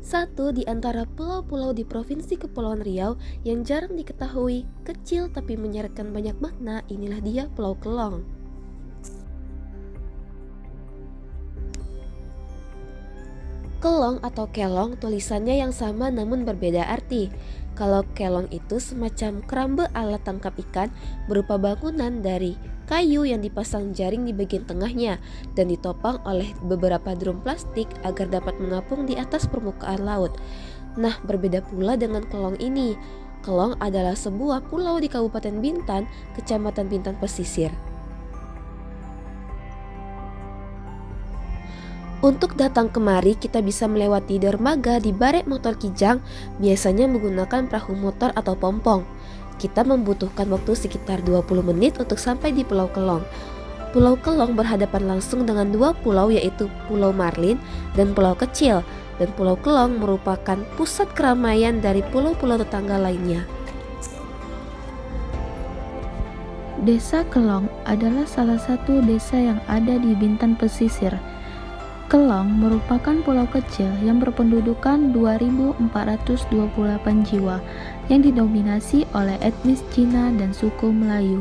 Satu di antara pulau-pulau di Provinsi Kepulauan Riau yang jarang diketahui, kecil tapi menyeratkan banyak makna, inilah dia Pulau Kelong. Kelong atau kelong tulisannya yang sama namun berbeda arti. Kalau kelong itu semacam kerambe alat tangkap ikan berupa bangunan dari kayu yang dipasang jaring di bagian tengahnya dan ditopang oleh beberapa drum plastik agar dapat mengapung di atas permukaan laut. Nah, berbeda pula dengan kelong ini. Kelong adalah sebuah pulau di Kabupaten Bintan, Kecamatan Bintan Pesisir. Untuk datang kemari kita bisa melewati dermaga di Baret Motor Kijang, biasanya menggunakan perahu motor atau pompong. Kita membutuhkan waktu sekitar 20 menit untuk sampai di Pulau Kelong. Pulau Kelong berhadapan langsung dengan dua pulau yaitu Pulau Marlin dan Pulau Kecil, dan Pulau Kelong merupakan pusat keramaian dari pulau-pulau tetangga lainnya. Desa Kelong adalah salah satu desa yang ada di Bintan Pesisir. Kelong merupakan pulau kecil yang berpendudukan 2.428 jiwa yang didominasi oleh etnis Cina dan suku Melayu.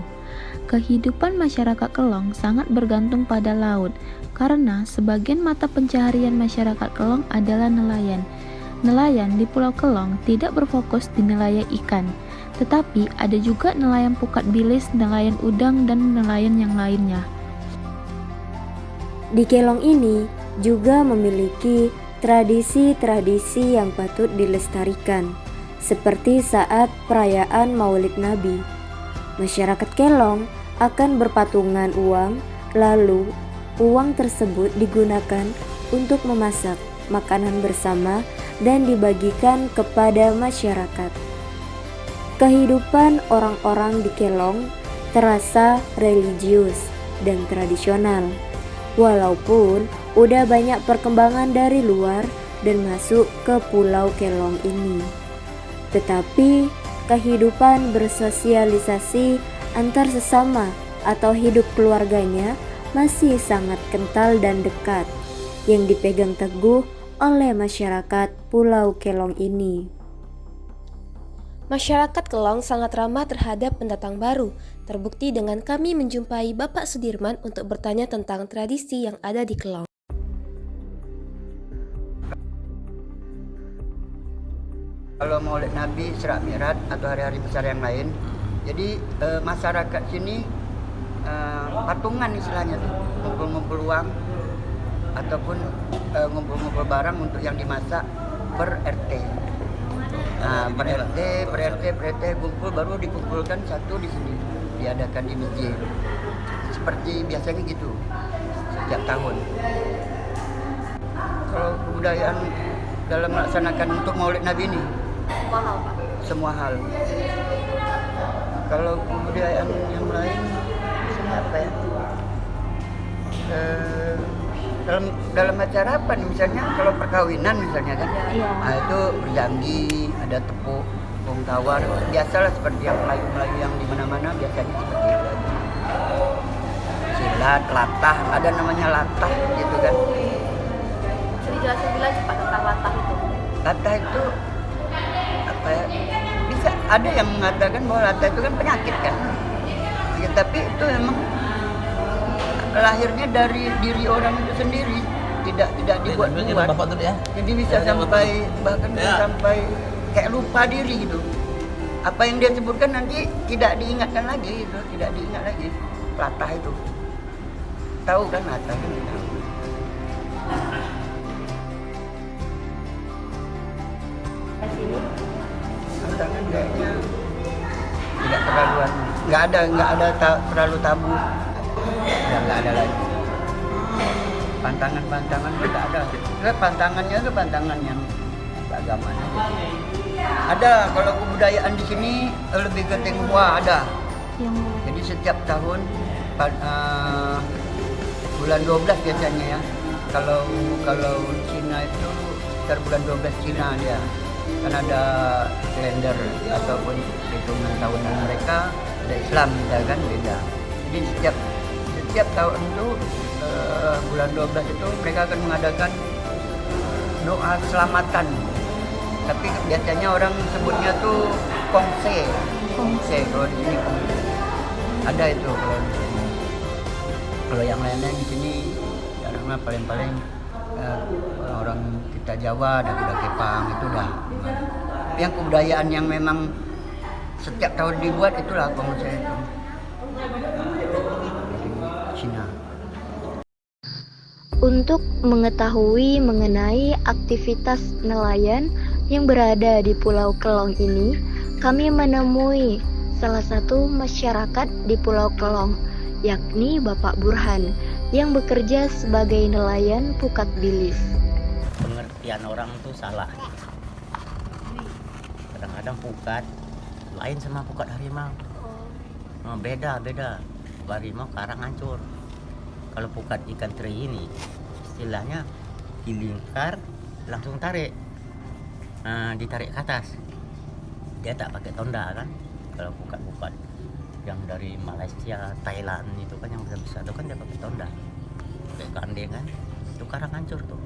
Kehidupan masyarakat Kelong sangat bergantung pada laut karena sebagian mata pencaharian masyarakat Kelong adalah nelayan. Nelayan di Pulau Kelong tidak berfokus di nelayan ikan, tetapi ada juga nelayan pukat bilis, nelayan udang, dan nelayan yang lainnya. Di Kelong ini juga memiliki tradisi-tradisi yang patut dilestarikan, seperti saat perayaan Maulid Nabi. Masyarakat Kelong akan berpatungan uang, lalu uang tersebut digunakan untuk memasak makanan bersama dan dibagikan kepada masyarakat. Kehidupan orang-orang di Kelong terasa religius dan tradisional, walaupun udah banyak perkembangan dari luar dan masuk ke Pulau Kelong ini. Tetapi kehidupan bersosialisasi antar sesama atau hidup keluarganya masih sangat kental dan dekat, yang dipegang teguh oleh masyarakat Pulau Kelong ini. Masyarakat Kelong sangat ramah terhadap pendatang baru, terbukti dengan kami menjumpai Bapak Sudirman untuk bertanya tentang tradisi yang ada di Kelong. Kalau Maulid Nabi, Isra Mi'raj atau hari-hari besar yang lain, jadi masyarakat sini patungan istilahnya tuh, ngumpul-ngumpul uang ataupun ngumpul-ngumpul barang untuk yang dimasak per RT. Nah, per RT kumpul, baru dikumpulkan satu di sini, diadakan di masjid. Seperti biasanya gitu setiap tahun. Kalau kebudayaan dalam melaksanakan untuk Maulid Nabi ini, semua hal. Kalau kebudayaan yang lain, misalnya apa ya? Dalam acara apa nih, misalnya kalau perkawinan misalnya kan, nah, itu berjanji, ada tepung tawar, biasalah seperti yang Melayu-Melayu yang di mana-mana biasanya seperti itu aja. Silat, latah, ada namanya latah gitu kan. Dijelasin dulu aja Pak tentang latah itu. Latah itu apa ya? Bisa ada yang mengatakan bahwa latah itu kan penyakit kan. Ya, tapi itu memang lahirnya dari diri orang itu sendiri, tidak dibuat-buat. Jadi bisa sampai bahkan sampai kayak lupa diri gitu. Apa yang dia sebutkan nanti tidak diingatkan lagi gitu, tidak diingat lagi. Latah itu. Tahu kan latah kan? Tantangan kayaknya tidak terlaluan, nggak ada terlalu tabu, nggak ada lagi. Pantangan tidak ada. Pantangannya itu pantangan yang keagamaan aja. Ada kalau kebudayaan di sini lebih ke Tionghoa ada. Jadi setiap tahun bulan 12 biasanya ya. Kalau Cina itu sekitar bulan 12 Cina dia. Kan ada kalender ataupun hitungan tahunan mereka, ada Islam kita kan beda. Jadi setiap tahun itu bulan 12 itu mereka akan mengadakan doa selamatan Tapi biasanya orang sebutnya tuh kongse. Kongse kalau di sini kongse. Ada itu kalau di sini. Kalau yang lainnya di sini jarang lah, paling-paling orang kita Jawa dan udah Kepang itu dah. Yang kebudayaan yang memang setiap tahun dibuat itulah kongse itu. Dari Cina. Untuk mengetahui mengenai aktivitas nelayan yang berada di Pulau Kelong ini, kami menemui salah satu masyarakat di Pulau Kelong, yakni Bapak Burhan, yang bekerja sebagai nelayan Pukat Bilis. Pengertian orang tuh salah. Kadang-kadang pukat lain sama pukat harimau. Beda. Harimau karang hancur. Kalau pukat ikan teri ini istilahnya dilingkar langsung tarik, ditarik ke atas, dia tak pakai tonda kan. Kalau pukat yang dari Malaysia, Thailand itu kan yang besar itu kan dia pakai tonda, pakai gandeng kan, itu karang hancur tuh.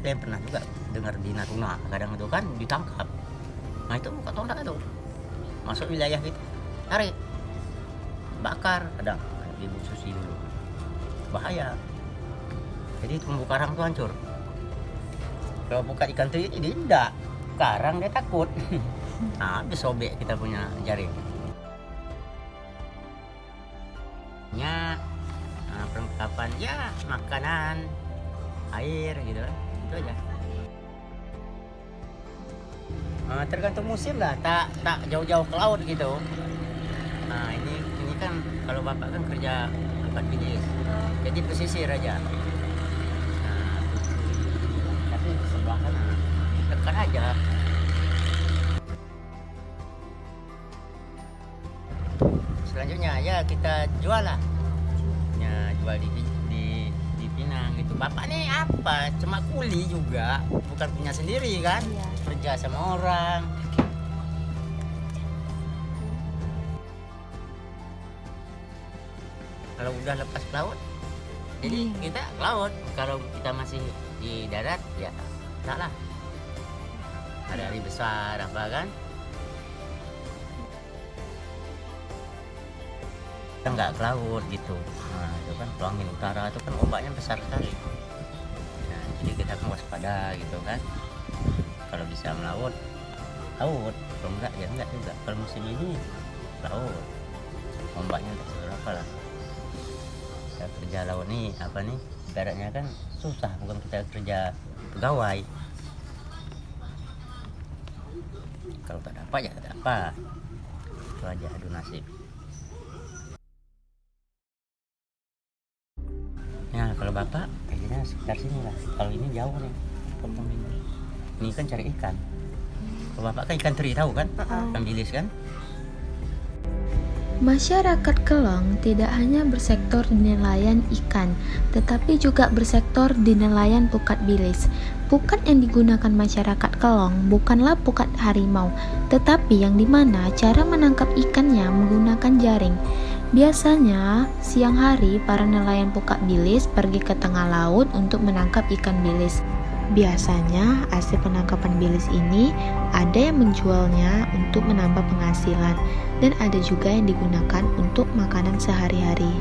Saya pernah juga dengar di Natuna kadang itu kan ditangkap, nah itu buka tonda itu masuk wilayah kita, tarik, bakar, kadang Ibu Susi dulu, bahaya. Jadi terumbu karang tuh hancur. Kalau buka ikan teri ini tidak, karang dia takut. Nah, habis sobek kita punya jaring. Perlengkapan ya makanan, air gitu kan, itu aja. Tergantung musim lah, tak jauh-jauh ke laut gitu. Nah ini kan kalau bapak kan kerja Pukat Bilis, jadi pesisir aja. Nah, tapi sebelah kan dekat aja. Selanjutnya ya kita jual lah, ya jual di Pinang gitu. Bapak nih apa? Cuma kuli juga, bukan punya sendiri kan? Iya. Kerja sama orang. Kalau udah lepas ke laut, jadi kita ke laut. Kalau kita masih di darat, ya tak lah. Ada hari besar apa kan? Kita nggak ke laut gitu. Nah itu kan Pelangin Utara itu kan ombaknya besar sekali. Nah, jadi kita kan waspada gitu kan. Kalau bisa melaut, laut. Kalau enggak ya enggak juga. Kalau musim ini laut, ombaknya tak seberapa lah. Kita kerja laut nih apa nih? Ibaratnya kan susah, bukan kita kerja pegawai. Kalau tak dapat ya tak dapat. Itu aja, adu nasib. Ya kalau bapak kayaknya sekitar sini lah. Kalau ini jauh nih, kampung ini. Ini kan cari ikan. Kalau bapak kan ikan teri tahu kan? Ikan bilis kan? Masyarakat Kelong tidak hanya bersektor di nelayan ikan, tetapi juga bersektor di nelayan pukat bilis. Pukat yang digunakan masyarakat Kelong bukanlah pukat harimau, tetapi yang dimana cara menangkap ikannya menggunakan jaring. Biasanya, siang hari para nelayan pukat bilis pergi ke tengah laut untuk menangkap ikan bilis. Biasanya, hasil penangkapan bilis ini ada yang menjualnya untuk menambah penghasilan dan ada juga yang digunakan untuk makanan sehari-hari.